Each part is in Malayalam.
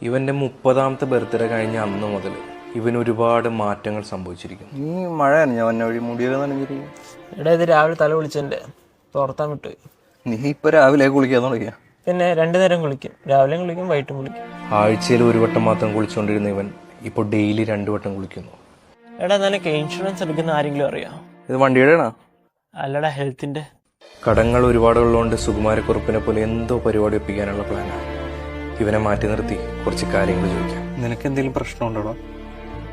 ഇവന്റെ 30ാമത്തെ ബർത്ത്ഡേ കഴിഞ്ഞ അന്ന് മുതൽ ഇവന് ഒരുപാട് മാറ്റങ്ങൾ സംഭവിച്ചിരിക്കുന്നു. നീ മഴ നനഞ്ഞ വന്ന വഴി മുടിയൊക്കെ നനഞ്ഞിരിക്കും. എടാ ഇത് രാവിലെ തല കുളിച്ചെന്റെ തോർത്താൻ വിട്ടു. നീ ഇപ്പൊ രാവിലെ കുളിക്കാൻ തുടങ്ങിയ? പിന്നെ 2 നേരം കുളിക്കും, രാവിലെയും കുളിക്കും വൈകിട്ടും കുളിക്കും. ആഴ്ചയിൽ 1 വട്ടം മാത്രം കുളിച്ചുകൊണ്ടിരുന്ന ഇവൻ ഇപ്പോൾ ഡെയിലി 2 വട്ടം കുളിക്കുന്നു. എടാ നിനക്ക് ഇൻഷുറൻസ് എടുക്കുന്ന ആരെങ്കിലും അറിയാം? ഇത് വണ്ടിയുടെ ആണോ? അല്ലടാ ഹെൽത്തിന്റെ. കടങ്ങൾ ഒരുപാടുള്ളതുകൊണ്ട് സുകുമാരക്കുറുപ്പിനെ പോലെ എന്തോ പരിപാടി ഒപ്പിക്കാനുള്ള പ്ലാനാണ്. ഇവനെ മാറ്റി നിർത്തി കുറച്ച് കാര്യങ്ങൾ ചോദിക്കാം. നിനക്ക് എന്തെങ്കിലും പ്രശ്നമുണ്ടോ?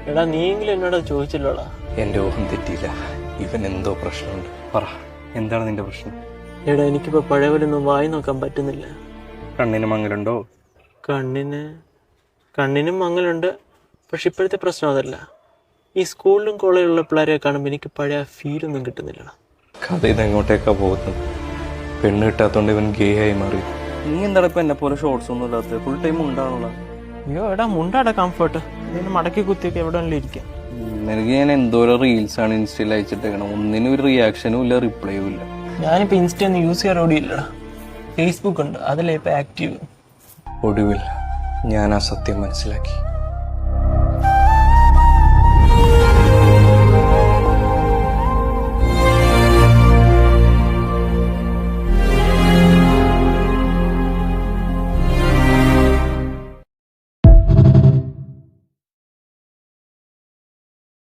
എടാ നീയെങ്കിലും എന്നോട് ചോദിച്ചില്ലോടാ. എൻ്റെ ഊഹം തെറ്റിയില്ല, ഇവൻ എന്തോ പ്രശ്നമുണ്ട്. പറ, എന്താണ് നിന്റെ പ്രശ്നം? എടാ എനിക്കിപ്പോ പഴയ പോലെ ഒന്നും വായി നോക്കാൻ പറ്റുന്നില്ല. കണ്ണിന് മങ്ങലുണ്ടോ? കണ്ണിനും മങ്ങലുണ്ട്. പക്ഷെ ഇപ്പോഴത്തെ പ്രശ്നം അതല്ല. ഈ സ്കൂളിലും കോളേജിലുള്ള പിള്ളേരെ കാണുമ്പോൾ എനിക്ക് പഴയ ഫീലൊന്നും കിട്ടുന്നില്ല. കഥ ഇതെങ്ങോട്ടേക്കാ പോകുന്നത്? പെണ്ണ് കിട്ടാത്തോണ്ട് ഇവൻ ഗേ ആയി മാറി. നീ എന്താണ് ഇപ്പൊ എന്നെ പോലെ ഷോർട്സ് ഒന്നും ഇല്ലാത്ത? ഫുൾ ടൈം ഉണ്ടാണല്ലോ. അയ്യോ എടാ മുണ്ടാടാ കംഫർട്ട്. ഇതിന് മടക്കി കുത്തിയൊക്കെ എവിടെ വേണമെങ്കിലും ഇരിക്കാം. നിനക്ക് ഞാൻ എന്തോരം റീൽസ് ആണ് ഇൻസ്റ്റയിൽ അയച്ചിട്ടേക്കണം. ഒന്നിനും ഒരു റിയാക്ഷനും ഇല്ല, റിപ്ലൈയും ഇല്ല. ഞാനിപ്പോൾ ഇൻസ്റ്റ ഒന്നും യൂസ് ചെയ്യാറോടി ഇല്ലടാ. ഫേസ്ബുക്ക് ഉണ്ട്, അതിലേ ഇപ്പം ആക്റ്റീവ്. ഒടുവിൽ ഞാൻ ആ സത്യം മനസ്സിലാക്കി.